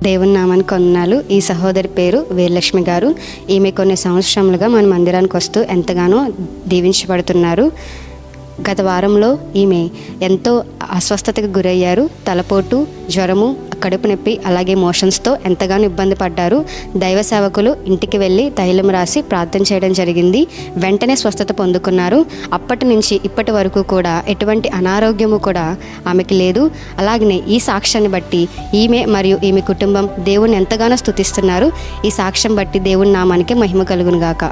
దేవుని నామానికి వందనాలు. ఈ సహోదరి పేరు వీరలక్ష్మి గారు. ఈమె కొన్ని సంవత్సరములుగా మన మందిరానికి వస్తూ ఎంతగానో దీవించబడుతున్నారు. గత వారంలో ఈమె ఎంతో అస్వస్థతకు గురయ్యారు. తలపోటు, జ్వరము, కడుపు నొప్పి, అలాగే మోషన్స్తో ఎంతగానో ఇబ్బంది పడ్డారు. దైవ సేవకులు ఇంటికి వెళ్ళి తైలం రాసి ప్రార్థన చేయడం జరిగింది. వెంటనే స్వస్థత పొందుకున్నారు. అప్పటి నుంచి ఇప్పటి వరకు కూడా ఎటువంటి అనారోగ్యము కూడా ఆమెకి లేదు. అలాగనే ఈ సాక్ష్యాన్ని బట్టి ఈమె మరియు ఈమె కుటుంబం దేవుణ్ణి ఎంతగానో స్తుతిస్తున్నారు. ఈ సాక్ష్యం బట్టి దేవుని నామానికి మహిమ కలుగును గాక.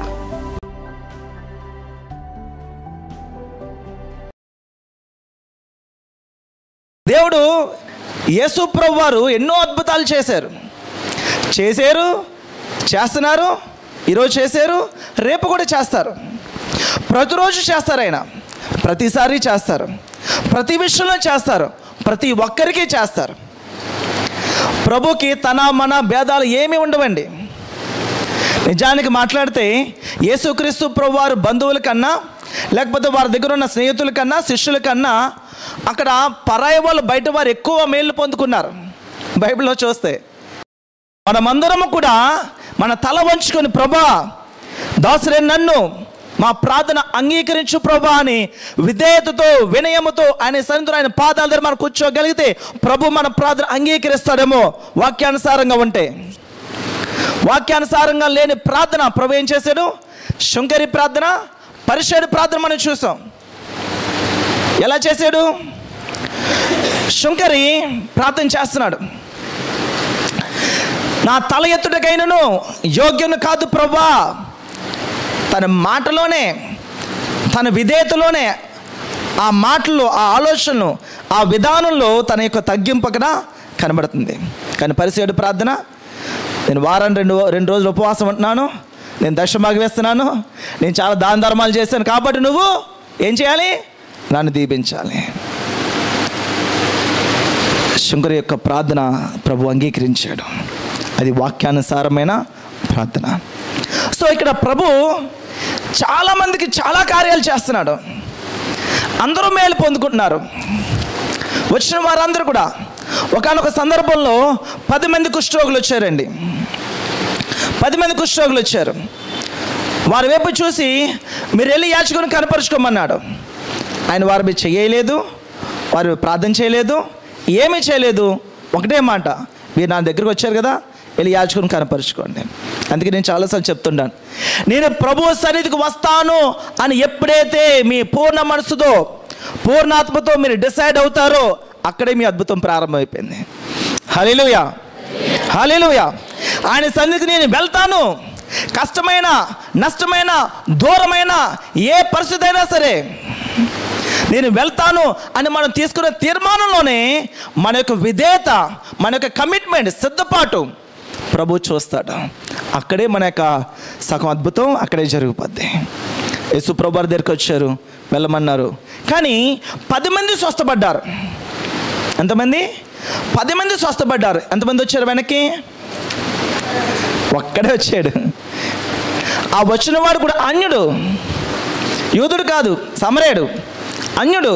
దేవుడు యేసు ప్రభువు వారు ఎన్నో అద్భుతాలు చేస్తున్నారు. ఈరోజు చేశారు, రేపు కూడా చేస్తారు. ప్రతిరోజు చేస్తారు. ఆయన ప్రతిసారి చేస్తారు, ప్రతి విషయంలో చేస్తారు, ప్రతి ఒక్కరికి చేస్తారు. ప్రభుకి తన మన భేదాలు ఏమీ ఉండవండి. నిజానికి మాట్లాడితే యేసుక్రీస్తు ప్రభు వారు బంధువుల కన్నా, లేకపోతే వారి దగ్గర ఉన్న స్నేహితుల కన్నా, శిష్యుల కన్నా అక్కడ పరాయి వాళ్ళు, బయట వారు ఎక్కువ మేలు పొందుకున్నారు. బైబిల్లో చూస్తే మనమందరము కూడా మన తల వంచుకొని, ప్రభా దాసురే నన్ను, మా ప్రార్థన అంగీకరించు ప్రభా అని విధేయతతో, వినయముతో ఆయన సన్నిధిలో ఆయన పాదాల దగ్గర మనం కూర్చోగలిగితే ప్రభు మన ప్రార్థన అంగీకరిస్తాడేమో. వాక్యానుసారంగా ఉంటే. వాక్యానుసారంగా లేని ప్రార్థన ప్రభు ఏం చేశాడు? శుంకరి ప్రార్థన, పరిశేడు ప్రార్థన మనం చూసాం. ఎలా చేశాడు? శుంకరి ప్రార్థన చేస్తున్నాడు, నా తల ఎత్తుటకైనను యోగ్యుని కాదు ప్రభా. తన మాటలోనే, తన విధేయతలోనే, ఆ మాటల్లో, ఆ ఆలోచనలు, ఆ విధానంలో తన యొక్క తగ్గింపు అక్కడ కనబడుతుంది. కానీ పరిశేడు ప్రార్థన, నేను వారాన్ని రెండు రోజులు ఉపవాసం ఉంటున్నాను, నేను దశమాగ వేస్తున్నాను, నేను చాలా దాన ధర్మాలు చేశాను, కాబట్టి నువ్వు ఏం చేయాలి? నన్ను దీవించాలి. శంకరు యొక్క ప్రార్థన ప్రభు అంగీకరించాడు. అది వాక్యానుసారమైన ప్రార్థన. సో ఇక్కడ ప్రభు చాలామందికి చాలా కార్యాలు చేస్తున్నాడు. అందరూ మేలు పొందుకుంటున్నారు. వచ్చిన వారందరూ కూడా. ఒకానొక సందర్భంలో 10 మంది కుష్ఠరోగులు వచ్చారండి. 10 మంది కుష్ఠరోగులు వచ్చారు. వారి వైపు చూసి, మీరు వెళ్ళి యాచకుని కనపరుచుకోమన్నాడు. ఆయన వారి మీద చేయలేదు, వారు ప్రార్థన చేయలేదు, ఏమీ చేయలేదు. ఒకటే మాట, మీరు నా దగ్గరికి వచ్చారు కదా, వెళ్ళి యాచకుని కనపరుచుకోండి. అందుకే నేను చాలాసార్లు చెప్తుంటాను, నేను ప్రభు సన్నిధికి వస్తాను అని ఎప్పుడైతే మీ పూర్ణ మనసుతో, పూర్ణాత్మతో మీరు డిసైడ్ అవుతారో అక్కడే మీ అద్భుతం ప్రారంభమైపోయింది. హల్లెలూయా, హల్లెలూయా. ఆయన సన్నిధికి నేను వెళ్తాను, కష్టమైన, నష్టమైన, దూరమైన ఏ పరిస్థితి అయినా సరే నేను వెళ్తాను అని మనం తీసుకున్న తీర్మానంలోనే మన యొక్క విధేయత, మన యొక్క కమిట్మెంట్, సిద్ధపాటు ప్రభు చూస్తాడు. అక్కడే మన యొక్క సగం అద్భుతం అక్కడే జరిగిపోద్ది. యేసు ప్రభు వారి దగ్గరికి వచ్చారు, వెళ్ళమన్నారు. కానీ 10 మంది స్వస్థపడ్డారు. ఎంతమంది? 10 మంది స్వస్థపడ్డారు. ఎంతమంది వచ్చారు వెనక్కి? ఒక్కడే వచ్చాడు. ఆ వచ్చిన వాడు కూడా అన్యుడు, యూదుడు కాదు, సమరయుడు, అన్యుడు.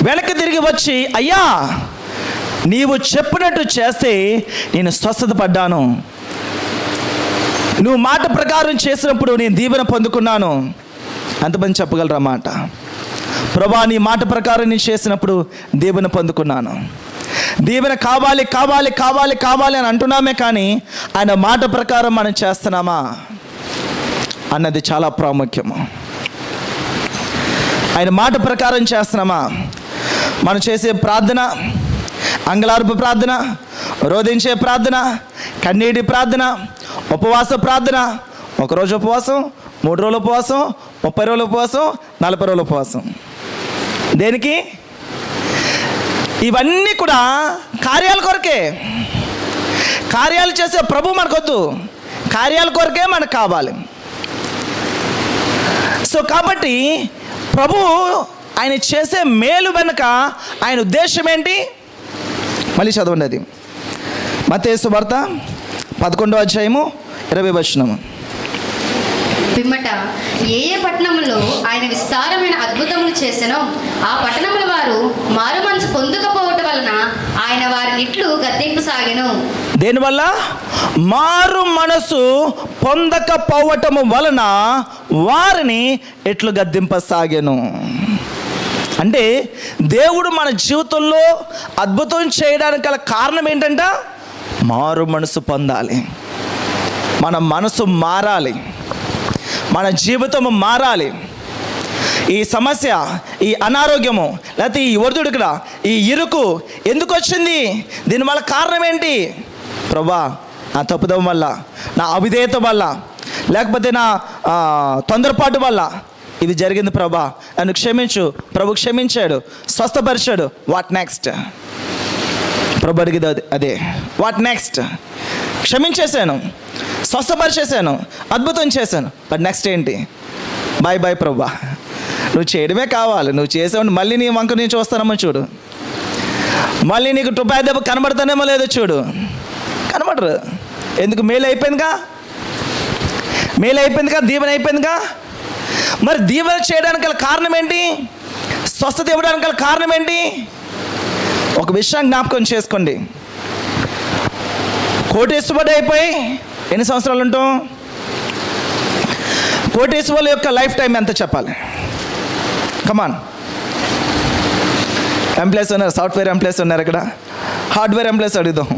వెనక్కి తిరిగి వచ్చి, అయ్యా నీవు చెప్పినట్టు చేస్తే నేను స్వస్థత పడ్డాను, నువ్వు మాట ప్రకారం చేసినప్పుడు నేను దీవెన పొందుకున్నాను. ఎంతమంది చెప్పగలరా మాట? ప్రభా నీ మాట ప్రకారం నేను చేసినప్పుడు దీవెన పొందుకున్నాను. దీవెన కావాలి కావాలి కావాలి కావాలి అని అంటున్నామే, కానీ ఆయన మాట ప్రకారం మనం చేస్తున్నామా అన్నది చాలా ప్రాముఖ్యము. ఆయన మాట ప్రకారం చేస్తున్నామా? మనం చేసే ప్రార్థన, అంగలార్పు ప్రార్థన, రోధించే ప్రార్థన, కన్నీటి ప్రార్థన, ఉపవాస ప్రార్థన, 1 రోజు ఉపవాసం, 3 రోజుల ఉపవాసం, 30 రోజుల ఉపవాసం, 40 రోజుల ఉపవాసం. దేనికి? ఇవన్నీ కూడా కార్యాల కొరకే. కార్యాలు చేసే ప్రభు మనకొద్దు, కార్యాల కొరకే మనకు కావాలి. సో కాబట్టి ప్రభు ఆయన చేసే మేలు వెనుక ఆయన ఉద్దేశం ఏంటి? మళ్ళీ చదవండి. అది మత్తయి సువార్త 11వ అధ్యాయము 20వ వచనము. పిమ్మట ఏ ఏ పట్టణములో ఆయన విస్తారమైన అద్భుతములు చేసెనో ఆ పట్టణముల వారు మారు మనసు పొందకపోవటం వలన ఆయన వారిని ఇట్లు గద్దింపసాగెను. దేనివల్ల? మారు మనసు పొందకపోవటము వలన వారిని ఎట్లు గద్దింపసాగెను. అంటే దేవుడు మన జీవితంలో అద్భుతం చేయడానికి గల కారణం ఏంటంట? మారు మనసు పొందాలి, మన మనసు మారాలి, మన జీవితము మారాలి. ఈ సమస్య, ఈ అనారోగ్యము, లేకపోతే ఈ ఒడిదుడుకుల, ఈ ఇరుకు ఎందుకు వచ్చింది? దీనివల్ల కారణం ఏంటి? ప్రభా, నా తప్పుదం వల్ల, నా అవిధేయత వల్ల, లేకపోతే నా తొందరపాటు వల్ల ఇది జరిగింది ప్రభా, నన్ను క్షమించు. ప్రభు క్షమించాడు, స్వస్థపరిచాడు. What next? ప్రభు అడిగేది అదే, వాట్ నెక్స్ట్? క్షమించేశాను, స్వస్థపరిచేశాను, అద్భుతం చేశాను, బట్ నెక్స్ట్ ఏంటి? బాయ్ బాయ్ ప్రభా, నువ్వు చేయడమే కావాలి. నువ్వు చేసావు, మళ్ళీ నీ వంక నుంచి వస్తానమ్మో చూడు, మళ్ళీ నీకు టుపాయి దెబ్బ కనబడతానేమో లేదో చూడు. కనబడరు. ఎందుకు? మేలు అయిపోయిందిగా, మేలు అయిపోయిందిగా, దీవెన అయిపోయిందిగా. మరి దీవెన చేయడానికి గల కారణం ఏంటి? స్వస్థత ఇవ్వడానికి గల కారణం ఏంటి? ఒక విషయం జ్ఞాపకం చేసుకోండి. కోటేశ్వరుడు అయిపోయి ఎన్ని సంవత్సరాలు ఉంటాం? కోటేశ్వరుల యొక్క లైఫ్ టైం ఎంత చెప్పాలి? కమాన్. ఎంప్లాయీస్ ఉన్నారు, సాఫ్ట్వేర్ ఎంప్లాయీస్ ఉన్నారు, ఇక్కడ హార్డ్వేర్ ఎంప్లాయీస్ అడుగుదాం.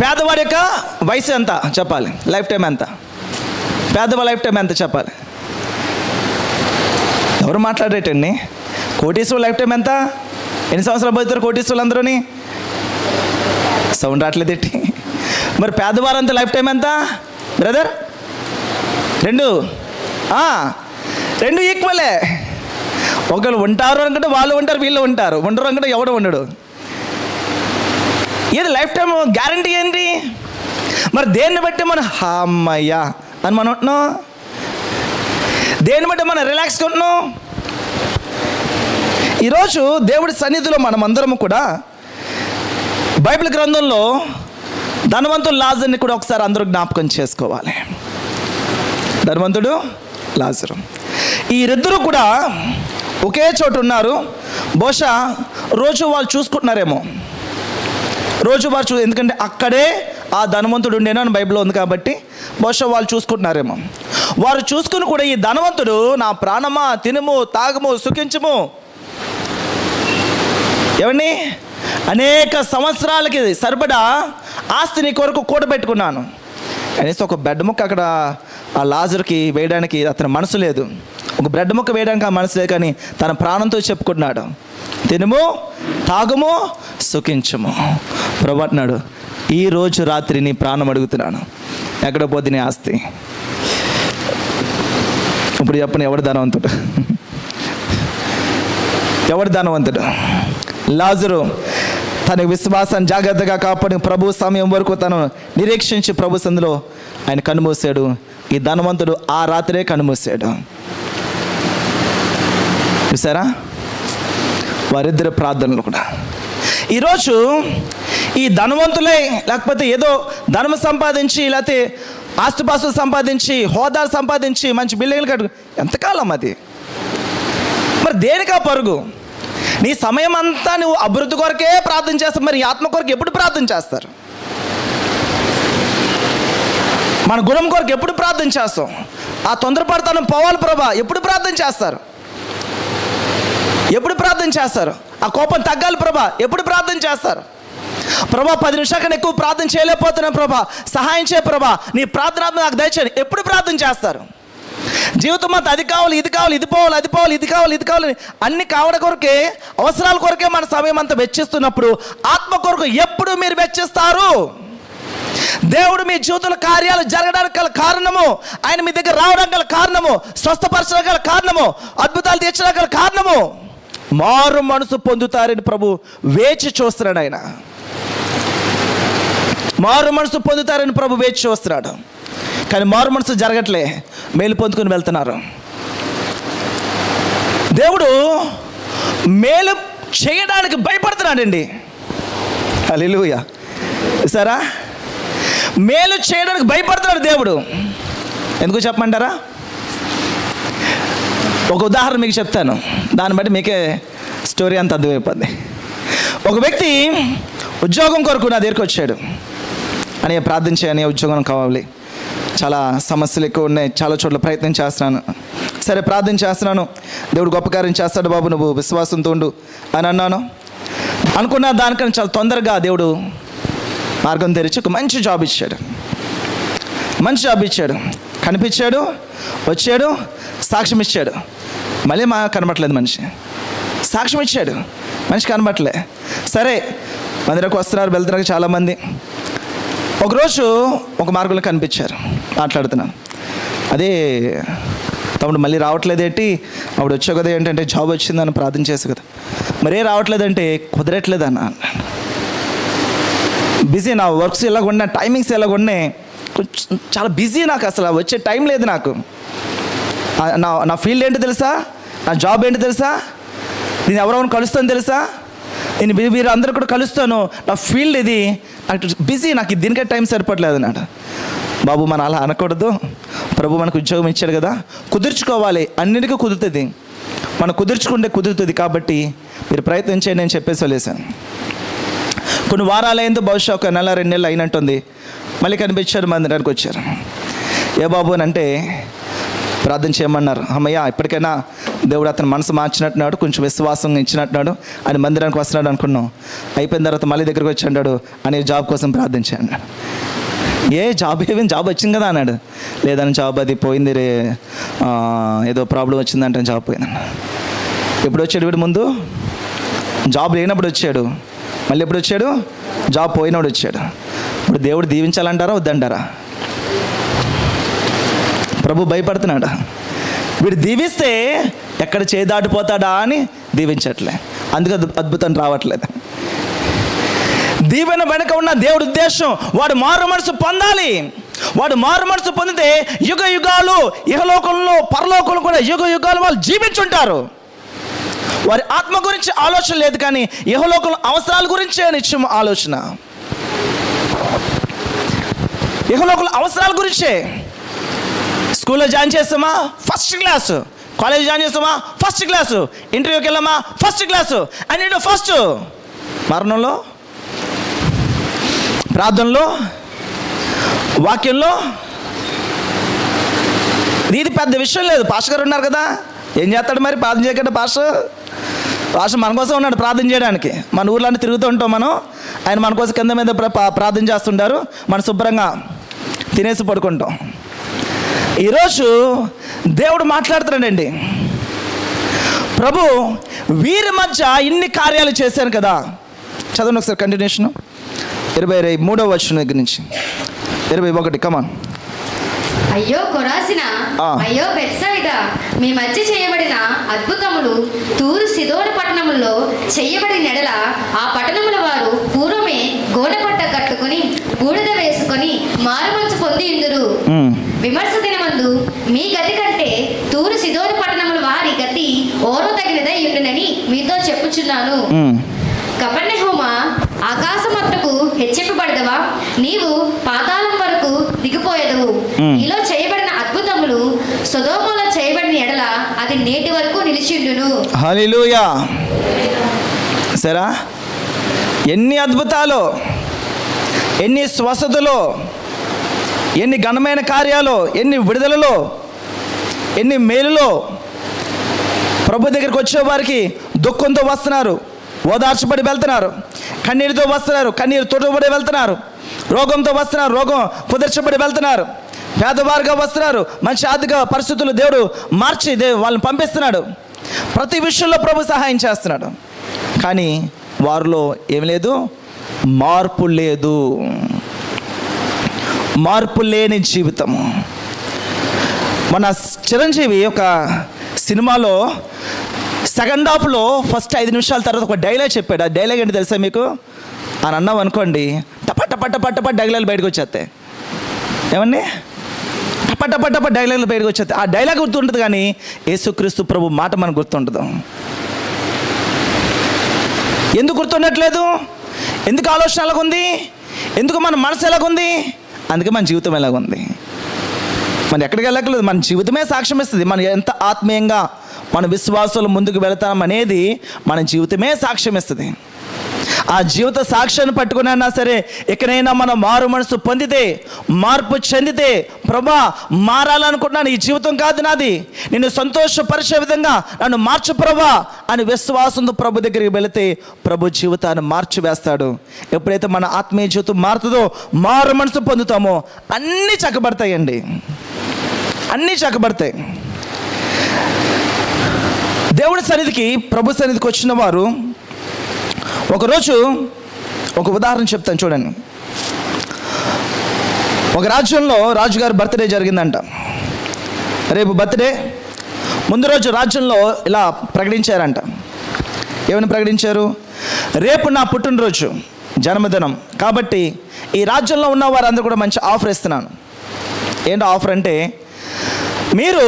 పేదవాడి యొక్క వయసు ఎంత చెప్పాలి? లైఫ్ టైం ఎంత? పేదవాడి లైఫ్ టైం ఎంత చెప్పాలి? ఎవరు మాట్లాడేటండి? కోటీశ్వరుల లైఫ్ టైం ఎంత? ఎన్ని సంవత్సరాలు పోతారు కోటీశ్వరులు అందరూని? సౌండ్ రావట్లేదు ఏంటి? మరి పేదవారంతా లైఫ్ టైం ఎంత బ్రదర్? రెండు ఈక్వలే. ఒకరు ఉంటారు అనుకుంటే వాళ్ళు ఉంటారు, వీళ్ళు ఉంటారు. ఉండరు అనుకుంటే ఎవడు ఉండడు. ఏది లైఫ్ టైం గ్యారంటీ ఏంటి? మరి దేన్ని బట్టి మనం అమ్మయ్యా అని మనం ఉంటున్నాం? దేన్ని బట్టి మనం రిలాక్స్గా ఉంటున్నాం? ఈరోజు దేవుడి సన్నిధిలో మనమందరము కూడా బైబిల్ గ్రంథంలో ధనవంతుడు లాజరుని కూడా ఒకసారి అందరూ జ్ఞాపకం చేసుకోవాలి. ధనవంతుడు, లాజరు, వీరిద్దరూ కూడా ఒకే చోట ఉన్నారు. బహుశా రోజు వాళ్ళు చూసుకుంటున్నారేమో, రోజు వారు ఎందుకంటే అక్కడే ఆ ధనవంతుడు ఉండేనో అని బైబిల్లో ఉంది కాబట్టి బహుశా వాళ్ళు చూసుకుంటున్నారేమో. వారు చూసుకుని కూడా ఈ ధనవంతుడు, నా ప్రాణమా తినుము తాగుము సుఖించుము, ఏమండి అనేక సంవత్సరాలకి సరిపడా ఆస్తిని కొరకు కూడబెట్టుకున్నాను అనేసి ఒక బెడ్ ముక్క అక్కడ ఆ లాజరుకి వేయడానికి అతని మనసు లేదు. ఒక బ్రెడ్ ముక్క వేయడానికి ఆ మనసు లేదు, కానీ తన ప్రాణంతో చెప్పుకుంటున్నాడు, తినుము తాగుము సుఖించము. ప్రభు అంటున్నాడు, ఈరోజు రాత్రి నీ ప్రాణం అడుగుతున్నాను, ఎక్కడ పోతే నీ ఆస్తి? ఇప్పుడు చెప్పని, ఎవడు ధనవంతుడు? ఎవడు ధనవంతుడు? లాజరు తన విశ్వాసాన్ని జాగ్రత్తగా కాపాడి ప్రభు సమయం వరకు తను నిరీక్షించి ప్రభు సందులో ఆయన కన్నుమూసాడు. ఈ ధనవంతుడు ఆ రాత్రే కన్నుమూసాడు. చూసారా వారిద్దరి ప్రార్థనలు కూడా. ఈరోజు ఈ ధనవంతులై, లేకపోతే ఏదో ధనం సంపాదించి, లేకపోతే ఆస్తుపాస్తులు సంపాదించి, హోదాలు సంపాదించి, మంచి బిల్డింగ్లు కట్టు, ఎంతకాలం అది? మరి దేనికా పరుగు? నీ సమయం అంతా నువ్వు అభివృద్ధి కొరకే ప్రార్థన చేస్తావు, మరి ఆత్మ కొరకు ఎప్పుడు ప్రార్థన చేస్తారు? మన గుణం కొరకు ఎప్పుడు ప్రార్థన చేస్తాం? ఆ తొందరపడతాను పోవాలి ప్రభా, ఎప్పుడు ప్రార్థన చేస్తారు? ఎప్పుడు ప్రార్థన చేస్తారు? ఆ కోపం తగ్గాలి ప్రభా, ఎప్పుడు ప్రార్థన చేస్తారు? ప్రభా 10 నిమిషాల కన్నా ఎక్కువ ప్రార్థన చేయలేకపోతున్నాను ప్రభా, సహాయం చేయ ప్రభా, నీ ప్రార్థన నాకు దయచేయండి, ఎప్పుడు ప్రార్థన చేస్తారు? జీవితం అంతా అది కావాలి, ఇది కావాలి, ఇది పోవాలి, అది పోవాలి, ఇది కావాలి, ఇది కావాలి, అన్ని కావడం కొరకే, అవసరాల కొరకే మన సమయం అంతా వెచ్చిస్తున్నప్పుడు ఆత్మ కొరకు ఎప్పుడు మీరు వెచ్చిస్తారు? దేవుడు మీ జీవితంలో కార్యాలు జరగడానికి గల కారణము, ఆయన మీ దగ్గర రావడానికి గల కారణము, స్వస్థపరచడానికి గల కారణము, అద్భుతాలు తీర్చడానికి గల కారణము, మారు మనసు పొందుతారని ప్రభు వేచి చూస్తున్నాడు. ఆయన మారు మనసు పొందుతారని ప్రభు వేచి చూస్తున్నాడు. కానీ మారు మనసు జరగట్లే, మేలు పొందుకుని వెళ్తున్నారు. దేవుడు మేలు చేయడానికి భయపడుతున్నాడండి. హల్లెలూయా. సరా, మేలు చేయడానికి భయపడుతున్నాడు దేవుడు. ఎందుకు చెప్పమంటారా? ఒక ఉదాహరణ మీకు చెప్తాను, దాన్ని బట్టి మీకే స్టోరీ అంత అర్థమైపోద్ది. ఒక వ్యక్తి ఉద్యోగం కొరకు నా దగ్గరికి వచ్చాడు. అని ప్రార్థన చేయని, ఉద్యోగం కావాలి, చాలా సమస్యలు ఎక్కువ ఉన్నాయి, చాలా చోట్ల ప్రయత్నం చేస్తున్నాను. సరే ప్రార్థన చేస్తున్నాను, దేవుడు గొప్ప కార్యం చేస్తాడు బాబు, నువ్వు విశ్వాసంతో ఉండు అని అన్నాను. అనుకున్న దానికన్నా చాలా తొందరగా దేవుడు మార్గం తెరిచి ఒక మంచి జాబ్ ఇచ్చాడు. కనిపించాడు, వచ్చాడు, సాక్ష్యం ఇచ్చాడు. మళ్ళీ కనబట్టలేదు మనిషి. సాక్ష్యం ఇచ్చాడు, మనిషి కనబట్టలే. సరే మందిరకు వస్తున్నారు, వెళ్తున్నారు చాలామంది. ఒకరోజు ఒక మార్గంలో కనిపించారు, మాట్లాడుతున్నాను. అదే తమ్ముడు మళ్ళీ రావట్లేదేంటి, అప్పుడు వచ్చావు కదా, ఏంటంటే జాబ్ వచ్చిందని ప్రార్థన చేసావు కదా, మరే రావట్లేదంటే కుదరట్లేదు అన్న. బిజీ, నా వర్క్స్ ఎలాగ ఉన్నాయి, టైమింగ్స్ ఎలాగ ఉన్నాయి, కొంచెం చాలా బిజీ, నాకు అసలు వచ్చే టైం లేదు. నాకు నా ఫీల్డ్ ఏంటో తెలుసా, నా జాబ్ ఏంటో తెలుసా, నేను ఎవరెవరిని కలుస్తాను తెలుసా, నేను మీరు అందరూ కూడా కలుస్తాను, నా ఫీల్డ్ ఇది, నాకు బిజీ, నాకు దీనికే టైం సరిపడలేదు అన్నాడు. బాబు మనం అలా అనకూడదు, ప్రభు మనకు ఉద్యోగం ఇచ్చాడు కదా, కుదుర్చుకోవాలి, అన్నిటికీ కుదురుతుంది, మనం కుదుర్చుకుంటే కుదురుతుంది, కాబట్టి మీరు ప్రయత్నం చేయండి అని చెప్పేసి వదిలేశాను. కొన్ని వారాలు అయిందో, బహుశా ఒక నెల 2 నెలలు అయినట్టుంది, మళ్ళీ కనిపించారు, మందిరానికి వచ్చారు. ఏ బాబు అని అంటే ప్రార్థన చేయమన్నారు. అమ్మయ్య ఇప్పటికైనా దేవుడు అతను మనసు మార్చినట్టున్నాడు, కొంచెం విశ్వాసం ఇచ్చినట్టున్నాడు, అని మందిరానికి వస్తున్నాడు అనుకున్నాం. అయిపోయిన తర్వాత మళ్ళీ దగ్గరికి వచ్చి అన్నాడు, అని జాబ్ కోసం ప్రార్థించాడు. జాబ్ జాబ్ వచ్చింది కదా అన్నాడు. లేదని జాబ్ అది పోయింది రే, ఏదో ప్రాబ్లం వచ్చిందంటే జాబ్ పోయిందన్న. ఎప్పుడు వచ్చాడు వీడు? ముందు జాబ్ లేనప్పుడు వచ్చాడు, మళ్ళీ ఎప్పుడు వచ్చాడు? జాబ్ పోయినప్పుడు వచ్చాడు. ఇప్పుడు దేవుడు దీవించాలంటారా వద్దంటారా? ప్రభు భయపడుతున్నాడు. వీడు దీవిస్తే ఎక్కడ చేదాటిపోతాడా అని దీవించట్లే, అందుకే అద్భుతం రావట్లేదు. దీవెన వెనుక ఉన్న దేవుడి ఉద్దేశం, వాడు మారు మనసు పొందాలి. వాడు మారు మనసు పొందితే యుగ యుగాలు ఇహలోకంలో పరలోకంలో కూడా యుగ యుగాలు వాళ్ళు జీవించుంటారు. వారి ఆత్మ గురించి ఆలోచన లేదు, కానీ ఇహలోకంలో అవసరాల గురించే నిత్యం ఆలోచన. ఇహలోకంలో అవసరాల గురించే. స్కూల్లో జాయిన్ చేస్తామా, ఫస్ట్ క్లాసు. కాలేజ్ జాయిన్ చేస్తామా, ఫస్ట్ క్లాసు. ఇంటర్వ్యూకి వెళ్ళామా, ఫస్ట్ క్లాసు. అన్నింటిలో ఫస్ట్. మరణంలో, ప్రార్థనలో, వాక్యంలో ఇది పెద్ద విషయం లేదు. పాస్టర్ గారు ఉన్నారు కదా, ఏం చేస్తాడు మరి ప్రార్థన చేయకుండా? పాస్టర్ మన కోసం ఉన్నాడు ప్రార్థన చేయడానికి. మన ఊర్లో తిరుగుతూ ఉంటాం మనం, ఆయన మన కోసం కింద మీద ప్రార్థన చేస్తుంటారు, మనం శుభ్రంగా తినేసి పడుకుంటాం. ఈరోజు దేవుడు మాట్లాడుతున్నాడండి. ప్రభు వీరి మధ్య ఇన్ని కార్యాలు చేశాను కదా. చదవండి ఒకసారి కంటిన్యూషన్, 23వ వచనం దగ్గర నుంచి 21. కమాన్. అయ్యో కొరాసిన, అయ్యో బెత్సైదా, మీ మధ్య చేయబడిన అద్భుతములు తూరు సిదోను పట్టణములో చేయబడిన ఎడల ఆ పట్టణముల వారు పూర్వమే గోనెపట్ట కట్టుకుని బూడిద వేసుకొని మారుమనసు పొంది ఇందురు. విమర్శ దినమందు మీ గతి కంటే తూరు సిదోను పట్టణముల వారి గతి ఓరో తగినదై ఉండునని మీతో చెప్పుచున్నాను. కపెర్నహూమా, ఆకాశమట్టుకు హెచ్చింపబడదవా, నీవు పాతాళం వరకు దిగిపోయేదవు. నీలో చేయబడిన అద్భుతములు సొదొమలో చేయబడిన ఎడల అది నేటి వరకు నిలిచిండును. హల్లెలూయా. సరా, ఎన్ని అద్భుతాలు, ఎన్ని స్వస్థతలో, ఎన్ని ఘనమైన కార్యాలు, ఎన్ని విడుదలలో, ఎన్ని మేలులో. ప్రభు దగ్గరికి వచ్చే వారికి దుఃఖంతో వస్తున్నారు, ఓదార్చబడి వెళ్తున్నారు. కన్నీరుతో వస్తున్నారు, కన్నీరు తోటబడి వెళ్తున్నారు. రోగంతో వస్తున్నారు, రోగం కుదర్చబడి వెళ్తున్నారు. పేదవారుగా వస్తున్నారు, మంచి ఆర్థిక పరిస్థితులు దేవుడు మార్చి వాళ్ళని పంపిస్తున్నాడు. ప్రతి విషయంలో ప్రభు సహాయం చేస్తున్నాడు. కానీ వారిలో ఏం లేదు, మార్పు లేదు. మార్పు లేని జీవితము. మన చిరంజీవి ఒక సినిమాలో సెకండ్ హాఫ్లో ఫస్ట్ 5 నిమిషాల తర్వాత ఒక డైలాగ్ చెప్పాడు. ఆ డైలాగ్ ఏంటి తెలుసా మీకు? అని అన్నాం అనుకోండి, టప డైలాగులు బయటకు వచ్చేస్తాయి. ఏమండి? టప డైలాగులు బయటకు వచ్చేస్తాయి. ఆ డైలాగ్ గుర్తుంటుంది, కానీ యేసుక్రీస్తు ప్రభు మాట మనకు గుర్తుండదు. ఎందుకు గుర్తుండట్లేదు? ఎందుకు ఆలోచన ఎలాగుంది? ఎందుకు మన మనసు ఎలాగుంది? అందుకే మన జీవితం ఎలాగుంది. మనం ఎక్కడికి వెళ్ళక్కర్లేదు, మన జీవితమే సాక్ష్యం ఇస్తుంది. మనం ఎంత ఆత్మీయంగా మన విశ్వాసాలు ముందుకు వెళతాం అనేది మన జీవితమే సాక్ష్యం ఇస్తుంది. ఆ జీవిత సాక్ష్యాన్ని పట్టుకున్నా సరే ఎక్కడైనా మనం మారు మనసు పొందితే, మార్పు చెందితే, ప్రభా మారాలనుకుంటున్నాను, ఈ జీవితం కాదు నాది, నిన్ను సంతోషపరిచే విధంగా నన్ను మార్చు ప్రభా అని విశ్వాసంతో ప్రభు దగ్గరికి వెళితే ప్రభు జీవితాన్ని మార్చివేస్తాడు. ఎప్పుడైతే మన ఆత్మీయ జీవితం మారుతుందో, మారు మనసు పొందుతామో అన్నీ చక్కబడతాయండి, అన్నీ చక్కబడతాయి. దేవుడి సన్నిధికి, ప్రభు సన్నిధికి వచ్చిన వారు ఒకరోజు ఒక ఉదాహరణ చెప్తాను చూడండి. ఒక రాజ్యంలో రాజుగారి బర్త్డే జరిగిందంట. రేపు బర్త్డే, ముందు రోజు రాజ్యంలో ఇలా ప్రకటించారంట. ఏమని ప్రకటించారు? రేపు నా పుట్టినరోజు, జన్మదినం కాబట్టి ఈ రాజ్యంలో ఉన్న వారందరూ కూడా మంచి ఆఫర్ ఇస్తున్నాను. ఏంటో ఆఫర్ అంటే, మీరు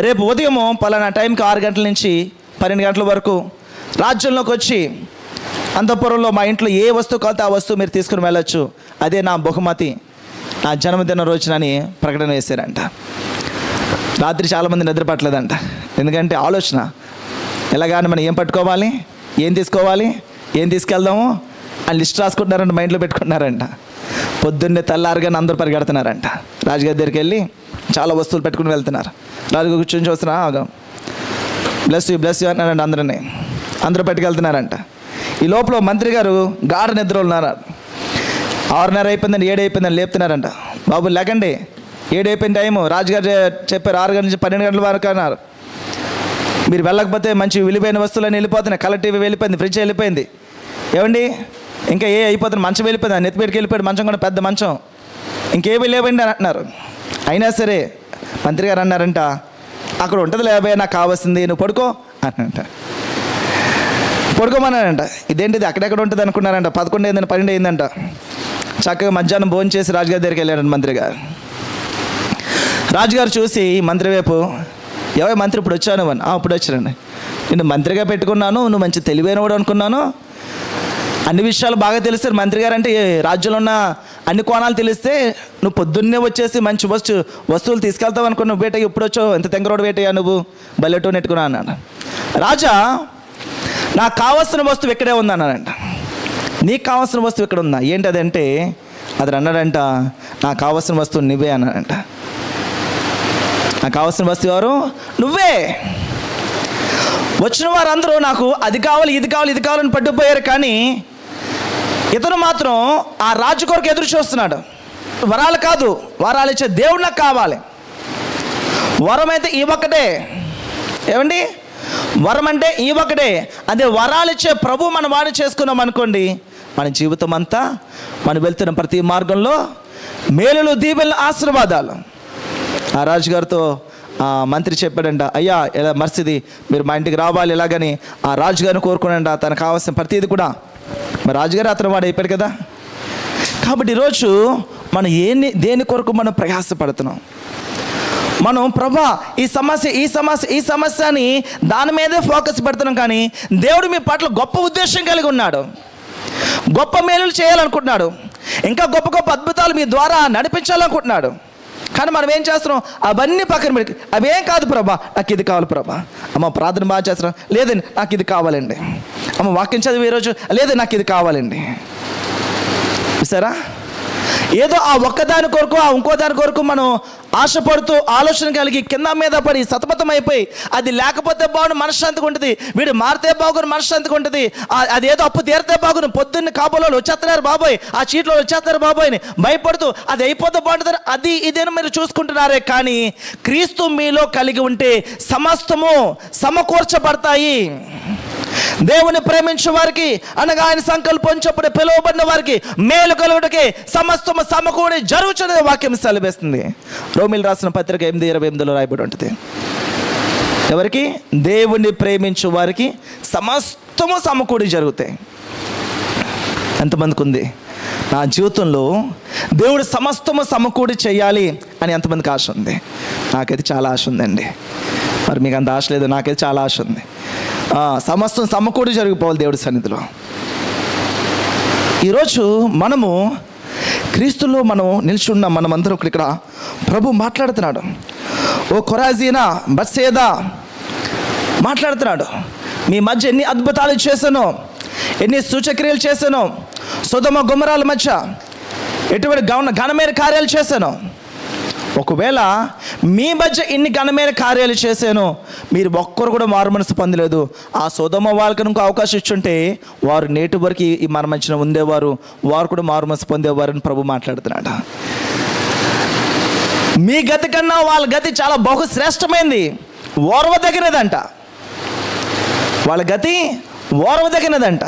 రేపు ఉదయము పలానా టైంకి 6 గంటల నుంచి 12 గంటల వరకు రాజ్యంలోకి వచ్చి అంతఃపురంలో మా ఇంట్లో ఏ వస్తువు కావాలో ఆ వస్తువు మీరు తీసుకుని వెళ్ళొచ్చు, అదే నా బహుమతి, నా జన్మదిన రోజునని ప్రకటన చేశారంట. రాత్రి చాలామంది నిద్ర పట్టలేదంట. ఎందుకంటే ఆలోచన, ఎలాగాని మనం ఏం పట్టుకోవాలి, ఏం తీసుకోవాలి, ఏం తీసుకెళ్దాము అని లిస్ట్ రాసుకుంటున్నారంట, మైండ్లో పెట్టుకుంటున్నారంట. పొద్దున్నే తెల్లారుగానే అందరూ పరిగెడుతున్నారంట. రాజుగారి దగ్గరికి వెళ్ళి చాలా వస్తువులు పెట్టుకుని వెళ్తున్నారు. రాజుగారు కూర్చొని చూస్తున్నా, బ్లెస్ యూ అన్నారంట. అందరూ పెట్టుకెళ్తున్నారంట. ఈ లోపల మంత్రి గారు గాఢ నిద్రలో ఉన్నారు. 6:30 అయిపోయిందండి, 7 అయిపోయిందని లేపుతున్నారంట. బాబు లేకండి, 7 అయిపోయిన టైము, రాజుగారు చెప్పారు 6 గంటల నుంచి 12 గంటల వరకు అన్నారు. మీరు వెళ్ళకపోతే మంచి విలువైన వస్తువులన్నీ వెళ్ళిపోతున్నాయి. కలర్ టీవీ వెళ్ళిపోయింది, ఫ్రిడ్జ్ వెళ్ళిపోయింది, ఏమండి ఇంకా ఏ అయిపోతుంది, మంచం వెళ్ళిపోయింది, నెత్తిపేటికి వెళ్ళిపోయాడు, మంచం కూడా పెద్ద మంచం, ఇంకేమీ లేవండి అని అంటున్నారు. అయినా సరే మంత్రి గారు అన్నారంట, అక్కడ ఉంటుంది లేబోయే, నాకు కావాల్సింది, నువ్వు పడుకో అనంట. పడుకోమన్నారంట. ఇదేంటిది అక్కడెక్కడ ఉంటుంది అనుకున్నారంట. 11 అయిందంట, 12 అయిందంట. చక్కగా మధ్యాహ్నం భోజనం చేసి రాజుగారి దగ్గరికి వెళ్ళాడంట మంత్రి గారు. రాజుగారు చూసి మంత్రి వైపు, ఎవరి మంత్రి ఇప్పుడు వచ్చాను అని. ఇప్పుడు వచ్చానండి, నేను మంత్రిగా పెట్టుకున్నాను, నువ్వు మంచి తెలివైన వాడు అనుకున్నాను, అన్ని విషయాలు బాగా తెలుస్తారు. మంత్రి గారు అంటే రాజ్యంలో ఉన్న అన్ని కోణాలు తెలిస్తే నువ్వు పొద్దున్నే వచ్చేసి మంచి వస్తువులు తీసుకెళ్తావు అనుకున్నావు, నువ్వు బేటయ్య ఇప్పుడు వచ్చావు, ఎంత తెంగరోడు బేటయ్యా నువ్వు, బల్లెటో నెట్టుకున్నా అన్నాడు. రాజా, నాకు కావాల్సిన వస్తువు ఇక్కడే ఉంది అన్నాడంట. నీకు కావాల్సిన వస్తువు ఇక్కడ ఉందా? ఏంటి అదంటే, అది అన్నాడంట, నాకు కావాల్సిన వస్తువు నువ్వే అన్నాడంట. నాకు కావాల్సిన వస్తువు ఎవరు? నువ్వే. వచ్చిన వారందరూ నాకు అది కావాలి, ఇది కావాలి, ఇది కావాలని పట్టుకుపోయారు. కానీ ఇతను మాత్రం ఆ రాజు కొరకు ఎదురు చూస్తున్నాడు. వరాలు కాదు, వరాలు ఇచ్చే దేవుడు నాకు కావాలి. వరం అయితే ఈ ఒక్కటే, ఏమండి, వరం అంటే ఈ ఒక్కటే. అదే వరాలు ఇచ్చే ప్రభు మనం వాడు చేసుకున్నాం అనుకోండి, మన జీవితం అంతా మనం వెళ్తున్న ప్రతి మార్గంలో మేలులు, దీవెనలు, ఆశీర్వాదాలు. ఆ రాజుగారితో మంత్రి చెప్పాడంట, అయ్యా ఇలా మర్చిది మీరు మా ఇంటికి రావాలి ఎలాగని ఆ రాజుగారిని కోరుకున్నాడంట. తనకు కావాల్సిన ప్రతిదీ కూడా. మరి రాజుగారు అతను వాడు అయిపోయాడు కదా. కాబట్టి ఈరోజు మనం దేని కొరకు మనం ప్రయాసపడుతున్నాం? మనం ప్రభా ఈ సమస్య అని దాని మీదే ఫోకస్ పెడుతున్నాం. కానీ దేవుడు మీ పట్ల గొప్ప ఉద్దేశం కలిగి ఉన్నాడు, గొప్ప మేలులు చేయాలనుకుంటున్నాడు, ఇంకా గొప్ప గొప్ప అద్భుతాలు మీ ద్వారా నడిపించాలనుకుంటున్నాడు. కానీ మనం ఏం చేస్తున్నాం? అవన్నీ పక్కన పెట్టి, అవేం కాదు ప్రభా, నాకు ఇది కావాలి ప్రభా. అమ్మ ప్రార్థన బాగా చేస్తున్నాం, లేదండి నాకు ఇది కావాలండి. అమ్మ వాక్యం చదివి ఈరోజు, లేదు నాకు ఇది కావాలండి. చూసారా, ఏదో ఆ ఒక్కదాని కొరకు ఆ ఇంకో దాని కొరకు మనం ఆశపడుతూ ఆలోచన కలిగి కింద మీద పడి సతమతం అయిపోయి, అది లేకపోతే బాగుండు మనశ్శాంతిగా ఉంటుంది, వీడు మారితే బాగుని మనశ్శాంతిగా ఉంటుంది, అదేదో అప్పు తీరితే బాగుని, పొద్దున్న కాబోలో వచ్చేస్తున్నారు బాబోయ్, ఆ చీట్లో వచ్చేస్తున్నారు బాబోయ్ అని భయపడుతూ అది అయిపోతే బాగుంటుంది, అది ఇదేనా మీరు చూసుకుంటున్నారే. కానీ క్రీస్తు మీలో కలిగి ఉంటే సమస్తము సమకూర్చబడతాయి. దేవుని ప్రేమించే వారికి అనగా ఆయన సంకల్పం చొప్పున పిలువబడిన వారికి మేలు కలుగుటకే సమస్తము సమకూడి జరుగుతున్నది వాక్యం సెలవిస్తుంది. రోమిల్ రాసిన పత్రిక 8:28 రాయబడి ఉంటుంది. ఎవరికి? దేవుని ప్రేమించే వారికి సమస్తము సమకూడి జరుగుతాయి. ఎంతమందికి ఉంది నా జీవితంలో దేవుడు సమస్తము సమకూడి చేయాలి అని ఎంతమందికి ఆశ ఉంది? నాకైతే చాలా ఆశ ఉందండి. మరి మీకు అంత ఆశ లేదు, నాకైతే చాలా ఆశ ఉంది. సమస్తం సమకూడి జరిగిపోవాలి దేవుడి సన్నిధిలో. ఈరోజు మనము క్రీస్తులో మనం నిలిచి ఉన్నాం. మనమందరం ఇక్కడ ప్రభు మాట్లాడుతున్నాడు. ఓ కొరాజీనా, బత్సేదా మాట్లాడుతున్నాడు. మీ మధ్య ఎన్ని అద్భుతాలు చేశానో, ఎన్ని సూచక్రియలు చేశానో సొదొమ గొమొర్రాల మధ్య, ఎటువంటి ఘనమైన కార్యాలు చేశానో. ఒకవేళ మీ మధ్య ఇన్ని ఘనమైన కార్యాలు చేశాను, మీరు ఒక్కరు కూడా మారు మనసు పొందలేదు, ఆ సొదొమ వాళ్ళకి ఇంకో అవకాశం ఇచ్చుంటే వారు నేటి వరకు ఈ మన మధ్యన ఉండేవారు, వారు కూడా మారు మనసు పొందేవారని ప్రభు మాట్లాడుతున్నాడు. మీ గతి కన్నా వాళ్ళ గతి చాలా బహుశ్రేష్టమైంది, ఓర్వదగినదంట. వాళ్ళ గతి ఓర్వదగినదంట.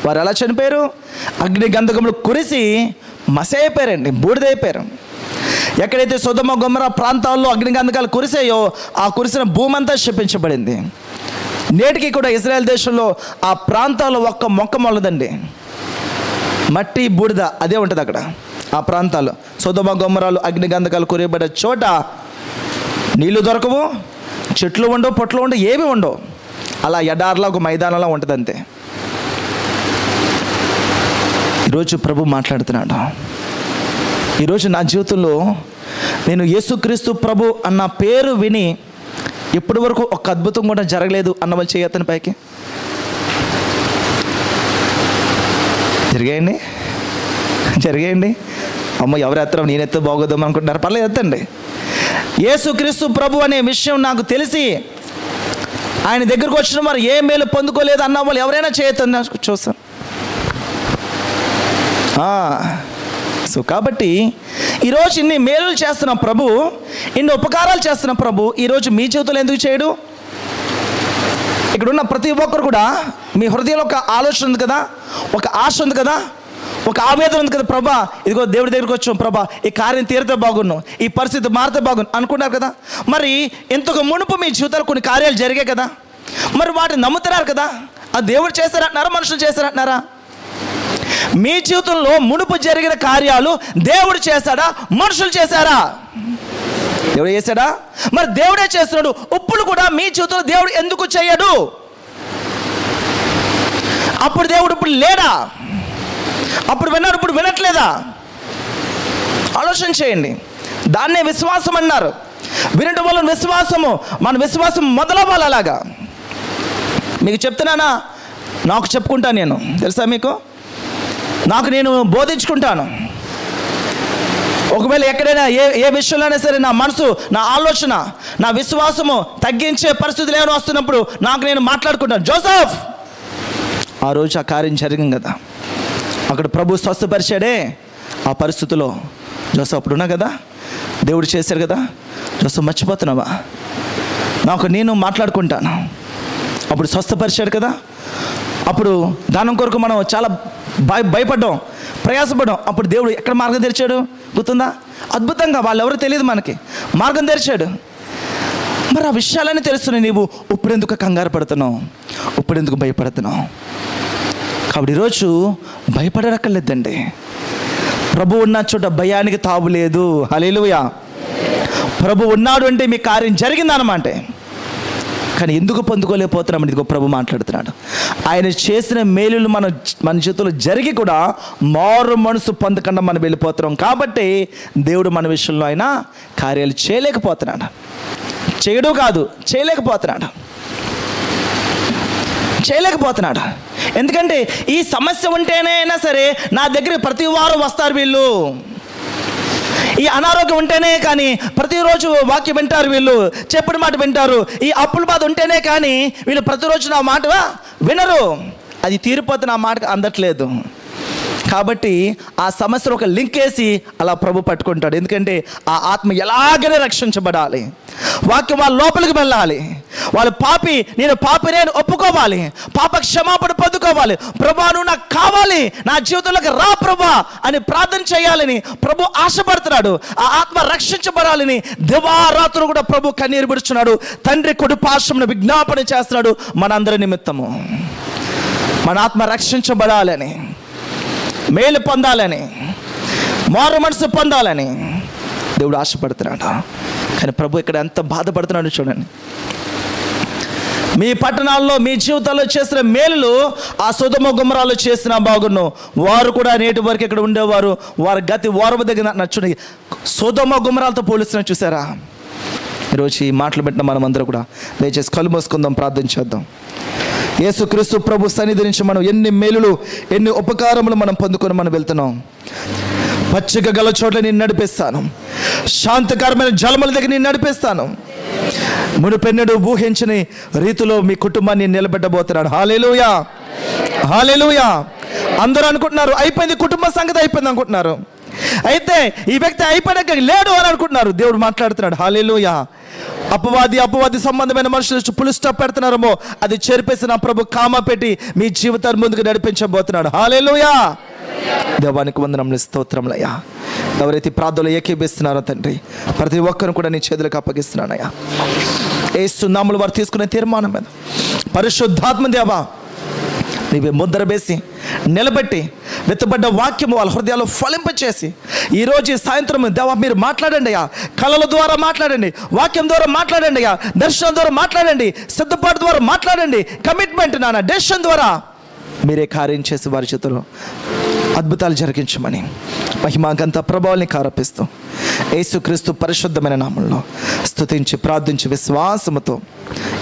వారు ఎలా చనిపోయారు? అగ్ని గంధకములు కురిసి మసైపోయారండి, బూడిదైపోయారు. ఎక్కడైతే సొదొమ గొమొర్రా ప్రాంతాల్లో అగ్నిగంధకాలు కురిసాయో ఆ కురిసిన భూమి అంతా శపించబడింది. నేటికి కూడా ఇజ్రాయెల్ దేశంలో ఆ ప్రాంతాల్లో ఒక్క మొక్క మొలదండి, మట్టి బూడిద అదే ఉంటుంది అక్కడ. ఆ ప్రాంతాలు సొదొమ గొమొర్రాలు అగ్నిగంధకాలు కురియబడే చోట నీళ్లు దొరకవు, చెట్లు ఉండవు, పొట్లు ఉండవు, ఏమి ఉండవు. అలా ఎడార్లా ఒక మైదానంలా ఉంటుంది అంతే. ఈరోజు ప్రభు మాట్లాడుతున్నాడు. ఈరోజు నా జీవితంలో నేను యేసుక్రీస్తు ప్రభు అన్న పేరు విని ఇప్పటి వరకు ఒక అద్భుతం కూడా జరగలేదు అన్న వాళ్ళు చేయతని పైకి జరిగాయండి. అమ్మ ఎవరు ఎత్తరం, నేను ఎత్తే బాగోదాం అనుకుంటున్నారు, పర్లేదు ఎత్తండి. యేసుక్రీస్తు ప్రభు అనే విషయం నాకు తెలిసి ఆయన దగ్గరకు వచ్చిన వారు ఏ మేలు పొందుకోలేదు అన్న వాళ్ళు ఎవరైనా చేయొద్దని చూస్తాను. సో కాబట్టి ఈరోజు ఇన్ని మేలులు చేస్తున్న ప్రభు, ఇన్ని ఉపకారాలు చేస్తున్న ప్రభు ఈరోజు మీ జీవితంలో ఎందుకు చేయడు? ఇక్కడ ఉన్న ప్రతి ఒక్కరు కూడా మీ హృదయంలో ఒక ఆలోచన ఉంది కదా, ఒక ఆశ ఉంది కదా, ఒక ఆవేదన ఉంది కదా, ప్రభా ఇదిగో దేవుడి దగ్గరికి వచ్చాం, ప్రభా ఈ కార్యం తీరితే బాగున్నాం, ఈ పరిస్థితి మారితే బాగున్నాం అనుకున్నారు కదా. మరి ఇంతకు మునుపు మీ జీవితాలు కొన్ని కార్యాలు జరిగాయి కదా, మరి వాటిని నమ్ముతున్నారు కదా. ఆ దేవుడు చేశారంటున్నారా, మనుషులు చేశారంటున్నారా? మీ జీవితంలో మునుపు జరిగిన కార్యాలు దేవుడు చేశాడా, మనుషులు చేశారా? దేవుడు చేశాడా? మరి దేవుడే చేస్తున్నాడు, ఇప్పుడు కూడా మీ జీవితంలో దేవుడు ఎందుకు చేయడు? అప్పుడు దేవుడు ఇప్పుడు లేడా? అప్పుడు విన్నాడు, ఇప్పుడు వినట్లేదా? ఆలోచన చేయండి. దాన్నే విశ్వాసం అన్నారు. వినటం వల్ల విశ్వాసము, మన విశ్వాసం మొదలవ్వాలి. అలాగా మీకు చెప్తున్నానా? నాకు చెప్పుకుంటాను నేను, తెలుసా మీకు, నాకు నేను బోధించుకుంటాను. ఒకవేళ ఎక్కడైనా ఏ విషయంలోనే సరే నా మనసు, నా ఆలోచన, నా విశ్వాసము తగ్గించే పరిస్థితులు ఏమైనా వస్తున్నప్పుడు నాకు నేను మాట్లాడుకుంటాను. జోసెఫ్ ఆ రోజు ఆ కార్యం జరిగింది కదా, అక్కడ ప్రభు స్వస్థపరిచాడే. ఆ పరిస్థితిలో జోసెఫ్ అప్పుడు ఉన్నా కదా, దేవుడు చేశారు కదా. జోసెఫ్ మర్చిపోతున్నావా? నాకు నేను మాట్లాడుకుంటాను. అప్పుడు స్వస్థపరిచాడు కదా. అప్పుడు దానం కొరకు మనం చాలా భయపడ్డాం, ప్రయాసపడ్డాం. అప్పుడు దేవుడు ఎక్కడ మార్గం తెరిచాడు గుర్తుందా? అద్భుతంగా, వాళ్ళు ఎవరో తెలియదు మనకి, మార్గం తెరిచాడు. మరి ఆ విషయాలన్నీ తెలుస్తున్నాయి. నీవు ఇప్పుడు ఎందుకు కంగారు పడుతున్నావు, ఇప్పుడు ఎందుకు భయపడుతున్నావు? కాబట్టి ఈరోజు భయపడక్కర్లేదండి. ప్రభు ఉన్న చోట భయానికి తావు లేదు. హల్లెలూయా. ప్రభు ఉన్నాడు అంటే మీ కార్యం జరిగిందన్నమాట. కానీ ఎందుకు పొందుకోలేకపోతున్నామని ఇదిగో ప్రభు మాట్లాడుతున్నాడు. ఆయన చేసిన మేలులు మన చేతుల్లో జరిగి కూడా మారు మనసు పొందకుండా మనం వెళ్ళిపోతున్నాం. కాబట్టి దేవుడు మన విషయంలో ఆయన కార్యాలు చేయలేకపోతున్నాడు. చేయడు కాదు, చేయలేకపోతున్నాడు. ఎందుకంటే ఈ సమస్య ఉంటేనే అయినా సరే నా దగ్గర ప్రతి వారం వస్తారు వీళ్ళు. ఈ అనారోగ్యం ఉంటేనే కానీ ప్రతిరోజు వాక్యం వింటారు వీళ్ళు, చెప్పిన మాట వింటారు. ఈ అప్పుల బాధ ఉంటేనే కానీ వీళ్ళు ప్రతిరోజు నా మాట వినరు. అది తీరిపోతే నా మాటకు అందట్లేదు. కాబట్టి ఆ సమస్యను ఒక లింక్ వేసి అలా ప్రభు పట్టుకుంటాడు. ఎందుకంటే ఆ ఆత్మ ఎలాగైనా రక్షించబడాలి, వాక్యం వాళ్ళ లోపలికి వెళ్ళాలి. వాళ్ళు నేను పాపిని ఒప్పుకోవాలి, పాప క్షమాపణ పొందుకోవాలి. ప్రభా నువ్వు నాకు కావాలి, నా జీవితంలోకి రా ప్రభా అని ప్రార్థన చేయాలని ప్రభు ఆశపడుతున్నాడు. ఆ ఆత్మ రక్షించబడాలని దివారాత్రులు కూడా ప్రభు కన్నీరు విడుచున్నాడు. తండ్రి కుడిపార్శ్వమున విజ్ఞాపన చేస్తున్నాడు మనందరి నిమిత్తము. మన ఆత్మ రక్షించబడాలని, మేలు పొందాలని, మారు మనసు పొందాలని దేవుడు ఆశపడుతున్నాడు. కానీ ప్రభు ఇక్కడ ఎంత బాధపడుతున్నాడు చూడండి. మీ పట్టణాల్లో, మీ జీవితాల్లో చేసిన మేలులు ఆ సొదొమ గొమొర్రాలో చేసిన బాగున్ను. వారు కూడా నేటి వరకు ఇక్కడ ఉండేవారు, వారి గతి ఓర్వదగిన నచ్చుని సొదొమ గొమొర్రాలతో పోలుస్తున్నా. చూసారా? ఈరోజు ఈ మాటలు పెట్టిన మనమందరూ కూడా దయచేసి కళ్ళు మూసుకుందాం, ప్రార్థన చేద్దాం. యేసుక్రీస్తు ప్రభు సన్నిధి నుంచి మనం ఎన్ని మేలులు, ఎన్ని ఉపకారములు మనం పొందుకొని మనం వెళ్తున్నాం. పచ్చిక గల చోట్ల నేను నడిపిస్తాను, శాంతికరమైన జలముల దగ్గర నేను నడిపిస్తాను. మునుపెన్నడూ ఊహించని రీతిలో మీ కుటుంబాన్ని నిలబెట్టబోతున్నాడు. హల్లెలూయా, హల్లెలూయా. అందరూ అనుకుంటున్నారు అయిపోయింది, కుటుంబ సంగతి అయిపోయింది అనుకుంటున్నారు. అయితే ఈ వ్యక్తి అయిపోయాక లేడు అని అనుకుంటున్నారు. దేవుడు మాట్లాడుతున్నాడు. హల్లెలూయా. అపవాది సంబంధమైన మనుషులు పులి స్టాప్ పెడుతున్నారేమో, అది చెరిపేసి నా ప్రభు కామ పెట్టి మీ జీవితాన్ని ముందుకు నడిపించబోతున్నాడు. హల్లెలూయా. దేవానికి వందనములు, స్తోత్రములయ్యా. ఎవరైతే ప్రార్థనలు ఏకీభిస్తున్నారో తండ్రి, ప్రతి ఒక్కరిని కూడా నీ చేతులకు అప్పగిస్తున్నానయ్యా. యేసు నామములో వారు తీసుకునే తీర్మానం మీద పరిశుద్ధాత్మ దేవా నీవే ముద్ర వేసి నిలబెట్టి వెత్తబడ్డ వాక్యము వాళ్ళ హృదయాల్లో ఫలింపచేసి ఈరోజు సాయంత్రం దేవా మీరు మాట్లాడండి అయ్యా. కళల ద్వారా మాట్లాడండి, వాక్యం ద్వారా మాట్లాడండి అయ్యా, దర్శనం ద్వారా మాట్లాడండి, సిద్ధపాటు ద్వారా మాట్లాడండి, కమిట్మెంట్ నాన్న డెసిషన్ ద్వారా మీరే కార్యం చేసి వారి చేతుల్లో అద్భుతాలు జరిగించమని మహిమా గంత ప్రభావాన్ని ఆరోపిస్తూ యేసుక్రీస్తు పరిశుద్ధమైన నామంలో స్తుతించి ప్రార్థించి విశ్వాసముతో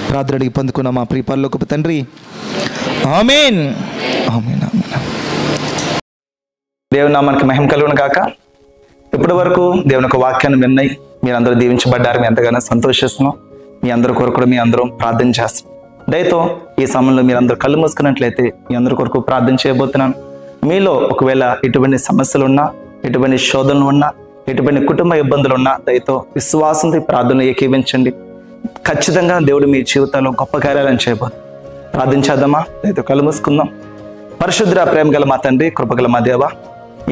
ప్రార్థన అడిగి పొందుకున్న మా ప్రియ పరలోకపు తండ్రి, ఆమేన్, ఆమేన్, ఆమేన్. దేవుని నామానికి మహిమ కలుగును గాక. ఇప్పటి వరకు దేవుని యొక్క వాక్యాన్ని విన్నాయి, మీరందరూ దీవించబడ్డారు. మేము ఎంతగానో సంతోషిస్తున్నాం. మీ అందరి కొరకు కూడా మీ అందరం ప్రార్థన చేస్తున్నాం. దయతో ఈ సమయంలో మీరందరూ కళ్ళు మూసుకున్నట్లయితే మీ అందరి కొరకు ప్రార్థన చేయబోతున్నాను. మీలో ఒకవేళ ఎటువంటి సమస్యలు ఉన్నా, ఎటువంటి శోధనలు ఉన్నా, ఎటువంటి కుటుంబ ఇబ్బందులు ఉన్నా దయతో విశ్వాసంతో ప్రార్థనలు ఏకీవించండి. ఖచ్చితంగా దేవుడు మీ జీవితంలో గొప్ప కార్యాలను చేయబోతుంది. ప్రార్థించేద్దామా? దయతో కళ్ళు మూసుకుందాం. పరిశుద్ధ ప్రేమ గల మా తండ్రి, కృపగల మా దేవ,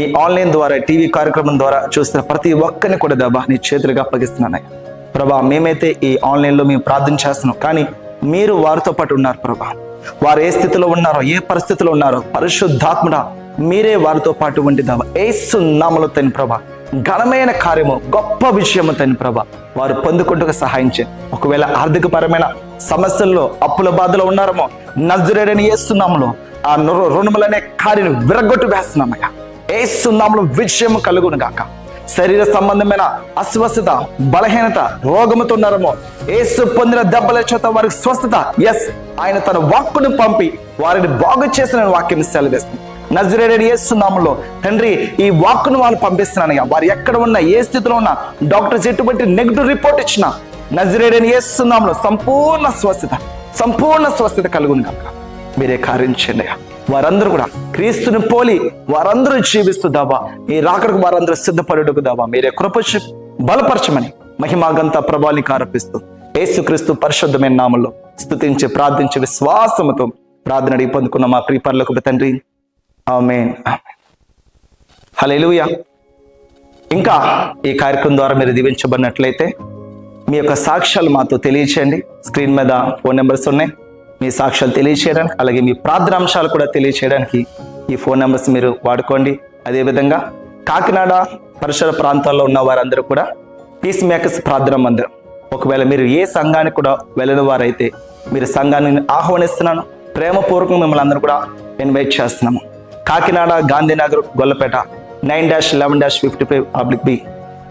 ఈ ఆన్లైన్ ద్వారా టీవీ కార్యక్రమం ద్వారా చూస్తున్న ప్రతి ఒక్కరిని కూడా దేవా నీ చేతులుగా అప్పగిస్తున్నానయ్యా. ప్రభా, మేమైతే ఈ ఆన్లైన్లో మేము ప్రార్థన చేస్తున్నాం, కానీ మీరు వారితో పాటు ఉన్నారు ప్రభా. వారు ఏ స్థితిలో ఉన్నారో, ఏ పరిస్థితిలో ఉన్నారో పరిశుద్ధాత్ముడా మీరే వారితో పాటు ఉండి దేవా యేసు నామములో తండ్రి ప్రభా ఘనమైన కార్యము, గొప్ప విషయము తండ్రి ప్రభా వారు పొందుకుంటూ సహాయం చేయండి. ఒకవేళ ఆర్థికపరమైన సమస్యల్లో, అప్పుల బాధలో ఉన్నారేమో, నజరేయుడైన యేసు నామములో ఆ రుణములనే కార్యం విరగొట్టు వేస్తున్నామయ్యా. యేసు నామములో విజయము కలుగును గాక. శరీర సంబంధమైన అస్వస్థత, బలహీనత, రోగముతో ఉన్నారేమో, యేసు పొందిన దెబ్బల చేత వారికి స్వస్థత. ఎస్, ఆయన తన వాక్కును పంపి వారిని బాగు చేసిన వాక్యం సెలవిస్తుంది. నజరేయుడైన యేసు నామములో తండ్రి ఈ వాక్కును వాళ్ళు పంపిస్తున్నానయ్యా. వారు ఎక్కడ ఉన్నా, ఏ స్థితిలో ఉన్నా, డాక్టర్స్ ఎటువంటి నెగిటివ్ రిపోర్ట్ ఇచ్చినా నజరేయుడైన యేసు నామములో సంపూర్ణ స్వస్థత కలుగును గాక. మీరే కార్యం చేయండి అయ్యా. వారందరూ కూడా క్రీస్తుని పోలి వారందరూ జీవిస్తూ దాబా ఈ రాకడకు వారందరూ సిద్ధపడుటకు దాబా మీరే కృపచు బలపరచమని మహిమాగంత ప్రభావాన్ని ఆరోపిస్తూ యేసుక్రీస్తు పరిశుద్ధమైన నామములో స్తుతించి ప్రార్థించి విశ్వాసముతో ప్రార్థన అడిగి పొందుకున్న మా ప్రియ పరలోకపు తండ్రి, ఆమేన్, ఆమేన్. హల్లెలూయా. ఇంకా ఈ కార్యక్రమం ద్వారా మీరు దీవించబడినట్లయితే మీ యొక్క సాక్ష్యాలు మాతో తెలియచేయండి. స్క్రీన్ మీద ఫోన్ నెంబర్స్ ఉన్నాయి. మీ సాక్ష్యాలు తెలియచేయడానికి, అలాగే మీ ప్రార్థనాంశాలు కూడా తెలియచేయడానికి ఈ ఫోన్ నెంబర్స్ మీరు వాడుకోండి. అదేవిధంగా కాకినాడ పరిసర ప్రాంతాల్లో ఉన్న వారందరూ కూడా పీస్ మేకర్స్ ప్రార్థన మందిరం, ఒకవేళ మీరు ఏ సంఘానికి కూడా వెళ్ళిన వారైతే మీరు సంఘాన్ని ఆహ్వానిస్తున్నాను. ప్రేమపూర్వకంగా మిమ్మల్ని అందరూ కూడా ఇన్వైట్ చేస్తున్నాము. కాకినాడ గాంధీనగర్ గొల్లపేట 9-11-55/B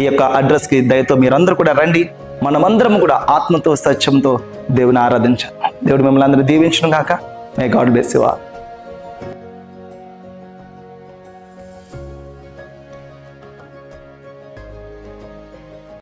ఈ యొక్క అడ్రస్కి దయతో మీరందరూ కూడా రండి. మనమందరం కూడా ఆత్మతో సత్యంతో దేవుని ఆరాధించాలి. దేవుడు మిమ్మల్ని అందరూ దీవించును గాక. May God bless you all.